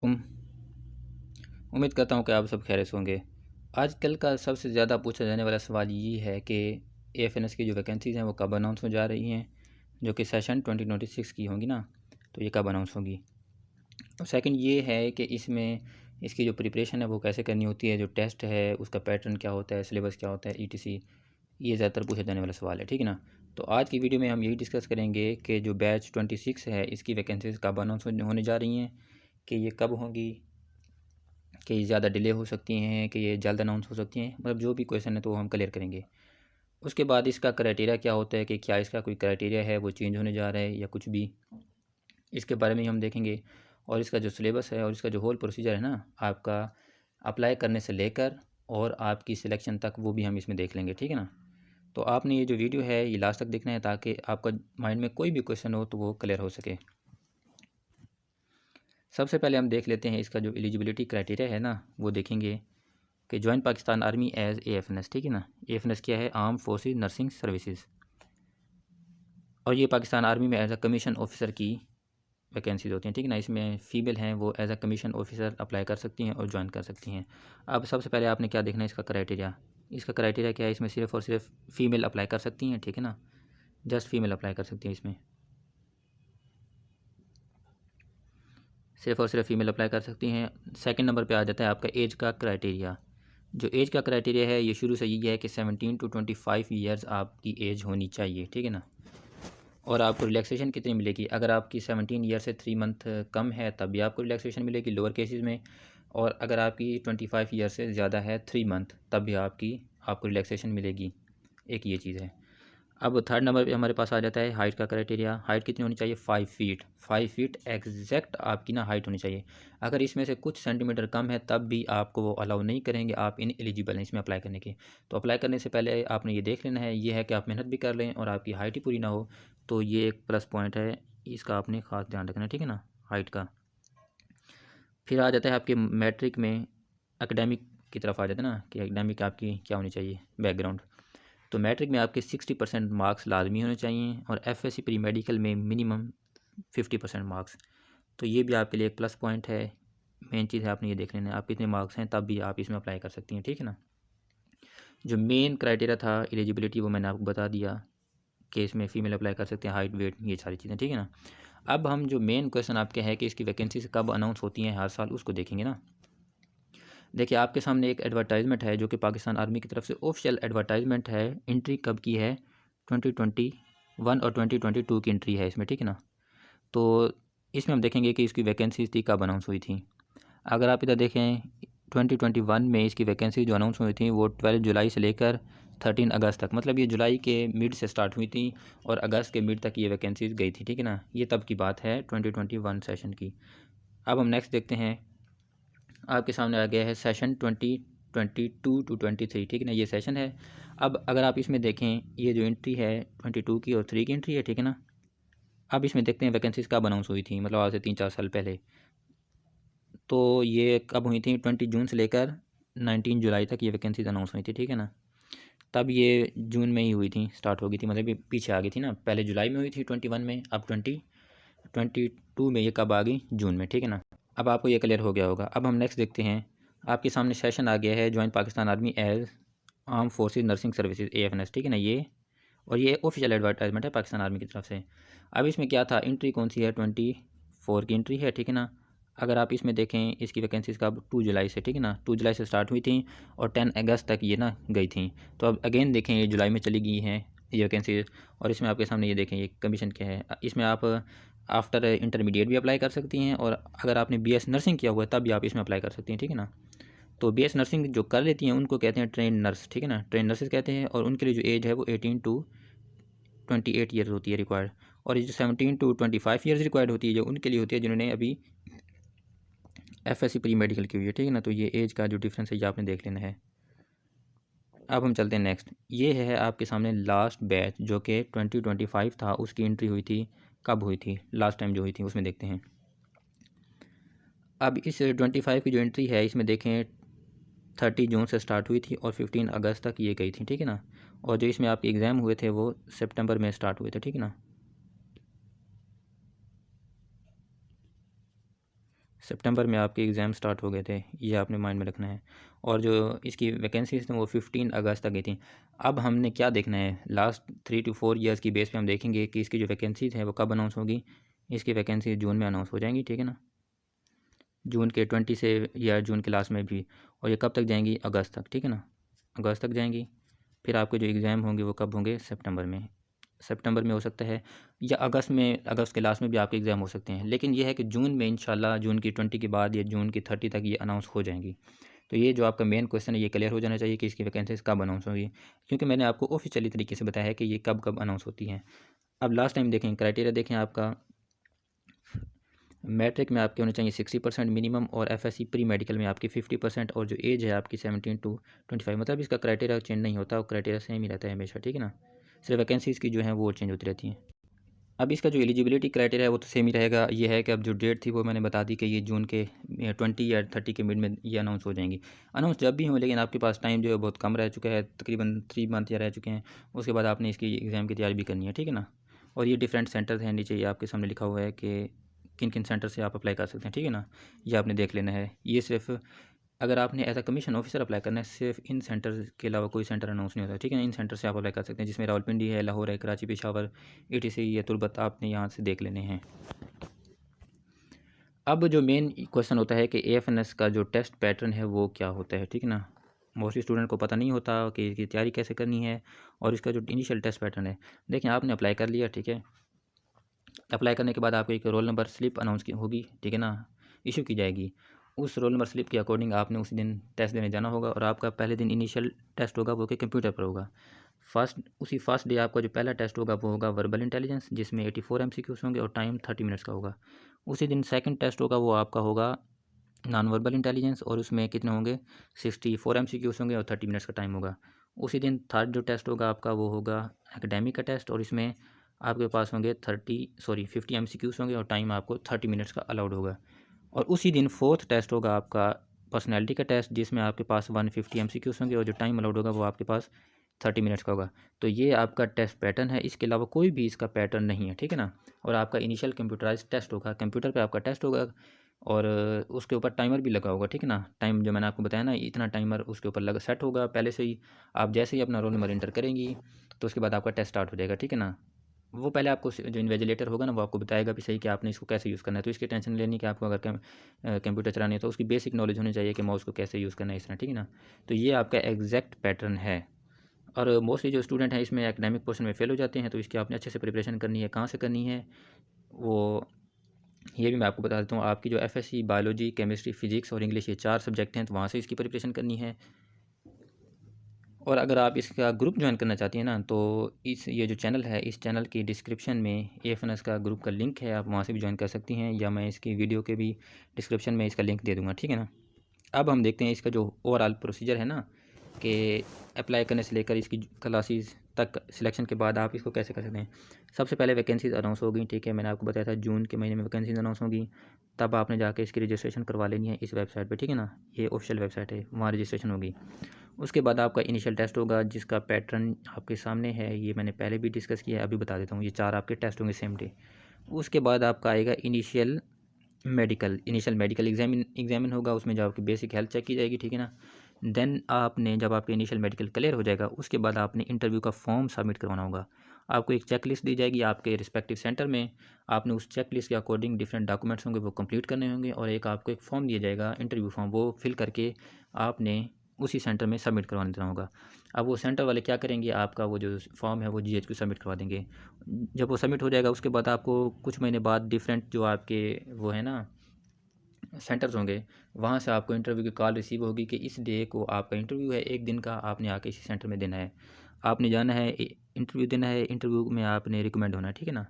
वालेकुम। उम्मीद करता हूँ कि आप सब खैरियत होंगे। आजकल का सबसे ज़्यादा पूछा जाने वाला सवाल ये है कि एएफएनएस की जो वैकेंसीज़ हैं वो कब अनाउंस हो जा रही हैं, जो कि सेशन 2026 की होंगी ना, तो ये कब अनाउंस होंगी। और सेकंड ये है कि इसमें इसकी जो प्रिपरेशन है वो कैसे करनी होती है, जो टेस्ट है उसका पैटर्न क्या होता है, सिलेबस क्या होता है, ईटीसी। ये ज़्यादातर पूछा जाने वाला सवाल है, ठीक है ना। तो आज की वीडियो में हम यही डिस्कस करेंगे कि जो बैच 26 है इसकी वैकेंसीज़ कब अनाउंस होने जा रही हैं, कि ये कब होंगी, कि ये ज़्यादा डिले हो सकती हैं, कि ये जल्द अनाउंस हो सकती हैं। मतलब जो भी क्वेश्चन है तो वो हम क्लियर करेंगे। उसके बाद इसका क्राइटेरिया क्या होता है, कि क्या इसका कोई क्राइटेरिया है वो चेंज होने जा रहा है या कुछ भी, इसके बारे में हम देखेंगे। और इसका जो सिलेबस है और इसका जो होल प्रोसीजर है ना, आपका अप्लाई करने से लेकर और आपकी सिलेक्शन तक, वो भी हम इसमें देख लेंगे, ठीक है ना। तो आपने ये जो वीडियो है ये लास्ट तक देखना है ताकि आपका माइंड में कोई भी क्वेश्चन हो तो वो क्लियर हो सके। सबसे पहले हम देख लेते हैं इसका जो एलिजिबिलिटी क्राइटेरिया है ना, वो देखेंगे कि join Pakistan army as AFNS, ठीक है ना। एएफएनएस क्या है? Armed forces nursing services. और ये पाकिस्तान आर्मी में एज अ कमीशन ऑफिसर की वैकेंसीज होती हैं, ठीक है ना। इसमें फ़ीमेल हैं वो as a commission officer apply कर सकती हैं और ज्वाइन कर सकती हैं। अब सबसे पहले आपने क्या देखना है, इसका क्राइटेरिया। इसका क्राइटेरिया क्या है? इसमें सिर्फ़ और सिर्फ फ़ीमेल अप्लाई कर सकती हैं, ठीक है ना। जस्ट फीमेल अप्लाई कर सकती हैं इसमें, सिर्फ़ और सिर्फ फीमेल अप्लाई कर सकती हैं। सेकंड नंबर पे आ जाता है आपका एज का क्राइटेरिया। जो एज का क्राइटेरिया है ये शुरू से यही है कि 17 to 25 ईयर्स आपकी एज होनी चाहिए, ठीक है ना। और आपको रिलैक्सेशन कितनी मिलेगी? अगर आपकी 17 ईयर से 3 मंथ कम है तब भी आपको रिलैक्सेशन मिलेगी लोअर केसेस में। और अगर आपकी 25 ईयर से ज़्यादा है 3 मंथ, तब भी आपको रिलैक्सेशन मिलेगी। एक ये चीज़ है। अब थर्ड नंबर पे हमारे पास आ जाता है हाइट का क्राइटेरिया। हाइट कितनी होनी चाहिए? 5 फीट। 5 फीट एग्जैक्ट आपकी ना हाइट होनी चाहिए। अगर इसमें से कुछ सेंटीमीटर कम है तब भी आपको वो अलाउ नहीं करेंगे, आप इन एलिजिबल हैं इसमें अप्लाई करने के। तो अप्लाई करने से पहले आपने ये देख लेना है, ये है कि आप मेहनत भी कर लें और आपकी हाइट ही पूरी ना हो, तो ये एक प्लस पॉइंट है, इसका आपने ख़ास ध्यान रखना है, ठीक है ना, हाइट का। फिर आ जाता है आपके मैट्रिक में एकेडमिक की तरफ आ जाता है ना, कि एकेडमिक आपकी क्या होनी चाहिए, बैकग्राउंड। तो मैट्रिक में आपके 60% मार्क्स लाजमी होने चाहिए और एफएससी प्री मेडिकल में मिनिमम 50% मार्क्स। तो ये भी आपके लिए एक प्लस पॉइंट है। मेन चीज़ है आपने ये देख लेना है आप कितने मार्क्स हैं, तब भी आप इसमें अप्लाई कर सकती हैं, ठीक है ना। जो मेन क्राइटेरिया था एलिजिबिलिटी वो मैंने आपको बता दिया कि इसमें फ़ीमेल अप्लाई कर सकते हैं, हाइट, वेट, ये सारी चीज़ें, ठीक है ना। अब हम जो मेन क्वेश्चन आपके है कि इसकी वैकेंसी से कब अनाउंस होती हैं हर साल, उसको देखेंगे ना। देखिए आपके सामने एक एडवर्टाइजमेंट है जो कि पाकिस्तान आर्मी की तरफ से ऑफिशियल एडवर्टाइजमेंट है। एंट्री कब की है? 2021 और 2022 की एंट्री है इसमें, ठीक है ना। तो इसमें हम देखेंगे कि इसकी वैकेंसीज थी कब अनाउंस हुई थी। अगर आप इधर देखें 2021 में इसकी वैकेंसी जो अनाउंस हुई थी वो 12 जुलाई से लेकर 13 अगस्त तक, मतलब ये जुलाई के मिड से स्टार्ट हुई थी और अगस्त के मिड तक ये वैकेंसीज गई थी, ठीक है ना। ये तब की बात है 2021 सेशन की। अब हम नेक्स्ट देखते हैं, आपके सामने आ गया है सेशन 2022 to 23, ठीक है ना, ये सेशन है। अब अगर आप इसमें देखें, ये जो एंट्री है 22 की और 3 की एंट्री है, ठीक है ना। अब इसमें देखते हैं वैकेंसीज कब अनाउंस हुई थी, मतलब आज से 3-4 साल पहले। तो ये कब हुई थी? 20 जून से लेकर 19 जुलाई तक ये वैकेंसीज अनाउंस हुई थी, ठीक है ना। तब ये जून में ही हुई थी, स्टार्ट हो गई थी, मतलब ये पीछे आ गई थी ना। पहले जुलाई में हुई थी 21 में, अब 2022 में ये कब आ गई? जून में, ठीक है ना। अब आपको ये क्लियर हो गया होगा। अब हम नेक्स्ट देखते हैं, आपके सामने सेशन आ गया है join Pakistan army as armed forces nursing services AFNS, ठीक है ना ये। और ये ऑफिशियल एडवर्टाइजमेंट है पाकिस्तान आर्मी की तरफ से। अब इसमें क्या था, एंट्री कौन सी है? 24 की एंट्री है, ठीक है ना। अगर आप इसमें देखें इसकी वैकेंसीज कब? 2 जुलाई से, ठीक है ना। 2 जुलाई से स्टार्ट हुई थी और 10 अगस्त तक ये ना गई थी। तो अब अगेन देखें ये जुलाई में चली गई हैं ये वैकेंसीज। और इसमें आपके सामने ये देखें ये कमीशन क्या है। इसमें आप आफ्टर इंटरमीडिएट भी अप्लाई कर सकती हैं और अगर आपने बीएस नर्सिंग किया हुआ है तब भी आप इसमें अप्लाई कर सकती हैं, ठीक है ना। तो बीएस नर्सिंग जो कर लेती हैं उनको कहते हैं ट्रेन नर्स, ठीक है ना, ट्रेन नर्सेज कहते हैं। और उनके लिए जो एज है वो 18 to 28 ईयर्स होती है रिक्वायर्ड। और ये जो 17 to 25 ईयर्स रिक्वायर्ड होती है जो उनके लिए होती है जिन्होंने अभी एफएससी प्री मेडिकल की हुई है, ठीक है ना। तो ये एज का जो डिफरेंस है ये आपने देख लेना है। अब हम चलते हैं नेक्स्ट, ये है आपके सामने लास्ट बैच जो कि 2025 था, उसकी एंट्री हुई थी, कब हुई थी? लास्ट टाइम जो हुई थी उसमें देखते हैं। अब इस 25 की जो एंट्री है इसमें देखें 30 जून से स्टार्ट हुई थी और 15 अगस्त तक ये गई थी, ठीक है ना। और जो इसमें आपके एग्ज़ाम हुए थे वो सितंबर में स्टार्ट हुए थे, ठीक है ना। सितंबर में आपके एग्ज़ाम स्टार्ट हो गए थे, ये आपने माइंड में रखना है। और जो इसकी वैकेंसीज़ थी वो 15 अगस्त तक गई थी। अब हमने क्या देखना है, लास्ट 3 to 4 ईयर्स की बेस पे हम देखेंगे कि इसकी जो वैकेंसीज़ हैं वो कब अनाउंस होगी। इसकी वैकेंसी जून में अनाउंस हो जाएंगी, ठीक है ना, जून के 20 से या जून के लास्ट में भी। और ये कब तक जाएंगी, अगस्त तक, ठीक है ना, अगस्त तक जाएंगी। फिर आपके जो एग्ज़ाम होंगे वो कब होंगे, सितंबर में। सितंबर में हो सकता है या अगस्त में, अगस्त के लास्ट में भी आपके एग्ज़ाम हो सकते हैं। लेकिन ये है कि जून में इंशाल्लाह जून की 20 के बाद या जून की 30 तक ये अनाउंस हो जाएंगी। तो ये जो आपका मेन क्वेश्चन है ये क्लियर हो जाना चाहिए कि इसकी वैकेंसीज़ कब अनाउंस होगी, क्योंकि मैंने आपको ऑफिशियली तरीके से बताया है कि ये कब कब अनाउंस होती हैं। अब लास्ट टाइम देखें, क्राइटेरिया देखें आपका, मैट्रिक में आपके होने चाहिए 60% मिनिमम, और एफएससी प्री मेडिकल में आपकी 50%, और जो एज है आपकी 17 to 25। मतलब इसका क्राइटेरिया चेंज नहीं होता, और क्राइटेरिया सेम ही रहता है हमेशा, ठीक है ना, सिर्फ वैकेंसीज़ की जो है वो चेंज होती रहती हैं। अब इसका जो एलिजिबिलिटी क्राइटेरिया है वो तो सेम ही रहेगा। ये है कि अब जो डेट थी वो मैंने बता दी कि ये जून के 20 या 30 के मिड में ये अनाउंस हो जाएंगी। अनाउंस जब भी हो, लेकिन आपके पास टाइम जो है बहुत कम रह चुका है, तकरीबन 3 मंथ या रह चुके हैं। उसके बाद आपने इसकी एग्ज़ाम की तैयारी भी करनी है, ठीक है ना। और ये डिफरेंट सेंटर हैं, नीचे ये आपके सामने लिखा हुआ है कि किन किन सेंटर से आप अप्लाई कर सकते हैं, ठीक है ना, ये आपने देख लेना है। ये सिर्फ अगर आपने as a commission officer apply करना है, सिर्फ इन सेंटर के अलावा कोई सेंटर अनाउंस नहीं होता, ठीक है ना। इन सेंटर से आप अप्लाई कर सकते हैं, जिसमें रावलपिंडी है, लाहौर है, कराची, पेशावर, ETC या तुर्बत, आपने यहाँ से देख लेने हैं। अब जो मेन क्वेश्चन होता है कि AFNS का जो टेस्ट पैटर्न है वो क्या होता है, ठीक है ना। मोस्टली स्टूडेंट को पता नहीं होता कि इसकी तैयारी कैसे करनी है, और इसका जो इनिशियल टेस्ट पैटर्न है। देखिए, आपने अप्लाई कर लिया, ठीक है। अप्लाई करने के बाद आपको एक रोल नंबर स्लिप अनाउंस की होगी, ठीक है ना, इशू की जाएगी। उस रोल नंबर स्लिप के अकॉर्डिंग आपने उसी दिन टेस्ट देने जाना होगा, और आपका पहले दिन इनिशियल टेस्ट होगा वो कि कंप्यूटर पर होगा। फर्स्ट डे आपका जो पहला टेस्ट होगा वो होगा वर्बल इंटेलिजेंस, जिसमें 84 MCQs होंगे और टाइम 30 मिनट्स का होगा। उसी दिन सेकंड टेस्ट होगा वो आपका होगा नॉन वर्बल इंटेलिजेंस, और उसमें कितने होंगे, 64 MCQs होंगे और 30 मिनट्स का टाइम होगा। उसी दिन थर्ड जो टेस्ट होगा आपका वो होगा एकेडमिक का टेस्ट, और इसमें आपके पास होंगे 50 MCQs होंगे और टाइम आपको 30 मिनट्स का अलाउड होगा। और उसी दिन फोर्थ टेस्ट होगा आपका पर्सनैलिटी का टेस्ट, जिसमें आपके पास 150 MCQs होंगे और जो टाइम अलाउड होगा वो आपके पास 30 मिनट्स का होगा। तो ये आपका टेस्ट पैटर्न है, इसके अलावा कोई भी इसका पैटर्न नहीं है, ठीक है ना। और आपका इनिशियल कंप्यूटराइज टेस्ट होगा, कंप्यूटर पे आपका टेस्ट होगा, और उसके ऊपर टाइमर भी लगा होगा, ठीक है ना। टाइम जो मैंने आपको बताया ना, इतना टाइमर उसके ऊपर लगा सेट होगा पहले से ही। आप जैसे ही अपना रोल नंबर इंटर करेंगी तो उसके बाद आपका टेस्ट स्टार्ट हो जाएगा, ठीक है ना। वो पहले आपको जो इन्विजिलेटर होगा ना वो आपको बताएगा भी सही कि आपने इसको कैसे यूज़ करना है। तो इसकी टेंशन लेनी कि आपको अगर कंप्यूटर चलानी है तो उसकी बेसिक नॉलेज होनी चाहिए कि माउस को कैसे यूज़ करना है, इस तरह, ठीक है ना। तो ये आपका एग्जैक्ट पैटर्न है। और मोस्टली जो स्टूडेंट हैं इसमें एकेडमिक पोर्शन में फेल हो जाते हैं, तो इसकी आपने अच्छे से प्रिपरेशन करनी है। कहाँ से करनी है वो ये भी मैं आपको बता देता हूँ। आपकी जो FSC बायोलॉजी, केमिस्ट्री, फिजिक्स और इंग्लिश, ये 4 सब्जेक्ट हैं, तो वहाँ से इसकी प्रिपरेशन करनी है। और अगर आप इसका ग्रुप ज्वाइन करना चाहती हैं ना, तो ये जो चैनल है, इस चैनल की डिस्क्रिप्शन में AFNS का ग्रुप का लिंक है, आप वहाँ से भी ज्वाइन कर सकती हैं, या मैं इसकी वीडियो के भी डिस्क्रिप्शन में इसका लिंक दे दूँगा, ठीक है ना। अब हम देखते हैं इसका जो ओवरऑल प्रोसीजर है ना, कि अप्लाई करने से लेकर इसकी क्लासेस तक सिलेक्शन के बाद आप इसको कैसे कर सकते हैं। सबसे पहले वैकेंसीज अनाउंस होगी, ठीक है, मैंने आपको बताया था जून के महीने में वैकेंसीज अनाउंस होगी। तब आपने जाके इसकी रजिस्ट्रेशन करवा लेनी है इस वेबसाइट पे, ठीक है ना, ये ऑफिशियल वेबसाइट है, वहाँ रजिस्ट्रेशन होगी। उसके बाद आपका इनिशियल टेस्ट होगा, जिसका पैटर्न आपके सामने है, ये मैंने पहले भी डिस्कस किया है, अभी बता देता हूँ। ये 4 आपके टेस्ट होंगे सेम डे। उसके बाद आपका आएगा इनिशियल मेडिकल एग्जामिन होगा, उसमें जो आपकी बेसिक हेल्थ चेक की जाएगी, ठीक है ना। देन आपने जब आपके इनिशियल मेडिकल क्लियर हो जाएगा, उसके बाद आपने इंटरव्यू का फॉर्म सबमिट करवाना होगा। आपको एक चेक लिस्ट दी जाएगी आपके रिस्पेक्टिव सेंटर में, आपने उस चेक लिस्ट के अकॉर्डिंग डिफरेंट डॉक्यूमेंट्स होंगे वो कंप्लीट करने होंगे, और एक आपको एक फॉर्म दिया जाएगा इंटरव्यू फॉर्म, वो फिल करके आपने उसी सेंटर में सबमिट करवाने देना होगा। अब वो सेंटर वाले क्या करेंगे, आपका वो जो फॉर्म है वो GH को सबमिट करवा देंगे। जब वो सबमिट हो जाएगा उसके बाद आपको कुछ महीने बाद डिफरेंट जो आपके वो है ना सेंटर्स होंगे, वहाँ से आपको इंटरव्यू की कॉल रिसीव होगी कि इस डे को आपका इंटरव्यू है, 1 दिन का, आपने आके इसी सेंटर में देना है, आपने जाना है, इंटरव्यू देना है। इंटरव्यू में आपने रिकमेंड होना है, ठीक है ना।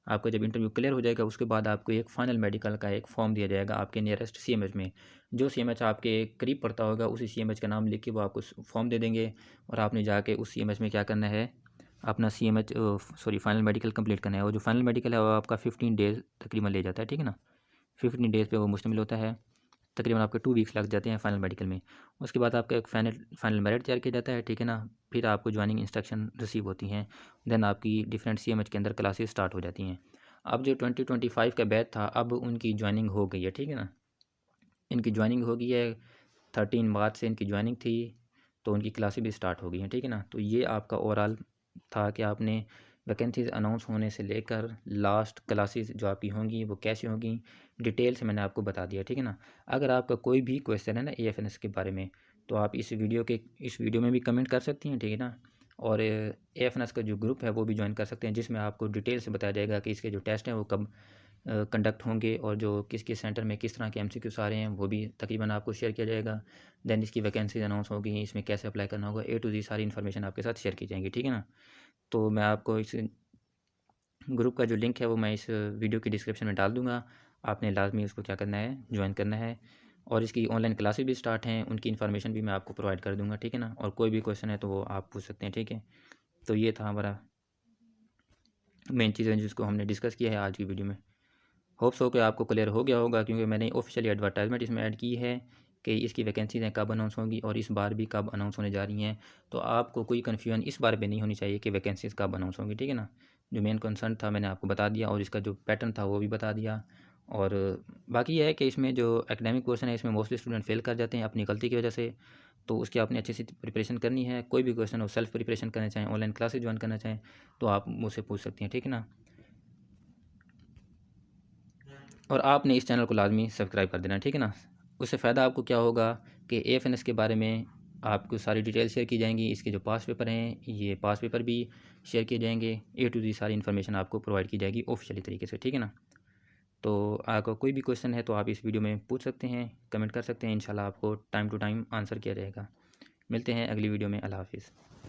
आपका जब इंटरव्यू क्लियर हो जाएगा उसके बाद आपको एक फाइनल मेडिकल का एक फॉर्म दिया जाएगा आपके नियरेस्ट CMH में। जो CMH आपके करीब पड़ता होगा उसी CMH का नाम लिख के वो आपको फॉर्म दे देंगे, और आपने जाके उस CMH में क्या करना है, अपना फाइनल मेडिकल कंप्लीट करना है। और जो फाइनल मेडिकल है वो आपका 15 डेज़ तकरीबन ले जाता है, ठीक है ना। 15 डेज़ पे वो मुश्तमिल होता है, तकरीबन आपके 2 वीक्स लग जाते हैं फाइनल मेडिकल में। उसके बाद आपका एक फाइनल मेरिट तैयार किया जाता है, ठीक है ना। फिर आपको ज्वाइनिंग इंस्ट्रक्शन रिसीव होती हैं, देन आपकी डिफरेंट CMH के अंदर क्लासेस स्टार्ट हो जाती हैं। अब जो 2025 का बैच था, अब उनकी ज्वाइनिंग हो गई है, ठीक है ना। इनकी ज्वाइनिंग हो गई है, 13 मार्च से इनकी ज्वाइनिंग थी, तो उनकी क्लासेस भी स्टार्ट हो गई हैं, ठीक है ना। तो ये आपका ओवरऑल था कि आपने वैकेंसीज़ अनाउंस होने से लेकर लास्ट क्लासेस जो आपकी होंगी वो कैसी होंगी, डिटेल से मैंने आपको बता दिया, ठीक है ना। अगर आपका कोई भी क्वेश्चन है ना AFNS के बारे में, तो आप इस वीडियो में भी कमेंट कर सकती हैं, ठीक है ना। और AFNS का जो ग्रुप है वो भी ज्वाइन कर सकते हैं, जिसमें आपको डिटेल से बताया जाएगा कि इसके जो टेस्ट हैं वो कब कंडक्ट होंगे और जो किस किस सेंटर में किस तरह के MCQ आ रहे हैं वो भी तकरीबन आपको शेयर किया जाएगा। देन इसकी वैकेंसीज अनाउंस होगी, इसमें कैसे अप्लाई करना होगा, A to Z सारी इन्फॉर्मेशन आपके साथ शेयर की जाएंगी, ठीक है ना। तो मैं आपको इस ग्रुप का जो लिंक है वो मैं इस वीडियो की डिस्क्रिप्शन में डाल दूँगा। आपने लाज़मी उसको क्या करना है, ज्वाइन करना है। और इसकी ऑनलाइन क्लासेस भी स्टार्ट हैं, उनकी इन्फॉर्मेशन भी मैं आपको प्रोवाइड कर दूँगा, ठीक है ना। और कोई भी क्वेश्चन है तो वो आप पूछ सकते हैं, ठीक है। तो ये था हमारा मेन चीज़ें जिसको हमने डिस्कस किया है आज की वीडियो में। होप्स हो कि आपको क्लियर हो गया होगा, क्योंकि मैंने ऑफिशियली एडवर्टाइजमेंट इसमें ऐड की है कि इसकी वैकेंसीज़ हैं कब अनाउंस होंगी और इस बार भी कब अनाउंस होने जा रही हैं। तो आपको कोई कन्फ्यूजन इस बार भी नहीं होनी चाहिए कि वैकेंसीज़ कब अनाउंस होंगी, ठीक है ना। जो मेन कंसर्न था मैंने आपको बता दिया और इसका जो पैटर्न था वो भी बता दिया। और बाकी यह है कि इसमें जो एकेडमिक क्वेश्चन है इसमें मोस्टली स्टूडेंट फेल कर जाते हैं अपनी गलती की वजह से। तो उसकी आपने अच्छी सी प्रिपरेशन करनी है। कोई भी क्वेश्चन हो, सेल्फ प्रिपरेशन करना चाहें, ऑनलाइन क्लासेज ज्वाइन करना चाहें, तो आप मुझसे पूछ सकती हैं, ठीक है ना। और आपने इस चैनल को लाजमी सब्सक्राइब कर देना, ठीक है ना। उससे फ़ायदा आपको क्या होगा कि AFNS के बारे में आपको सारी डिटेल शेयर की जाएंगी। इसके जो पास पेपर हैं ये पास पेपर भी शेयर किए जाएंगे। A to Z सारी इन्फॉर्मेशन आपको प्रोवाइड की जाएगी ऑफिशियली तरीके से, ठीक है ना। तो आपका कोई भी क्वेश्चन है तो आप इस वीडियो में पूछ सकते हैं, कमेंट कर सकते हैं। इंशाल्लाह आपको टाइम टू टाइम आंसर किया जाएगा। मिलते हैं अगली वीडियो में। अल्लाह हाफिज़।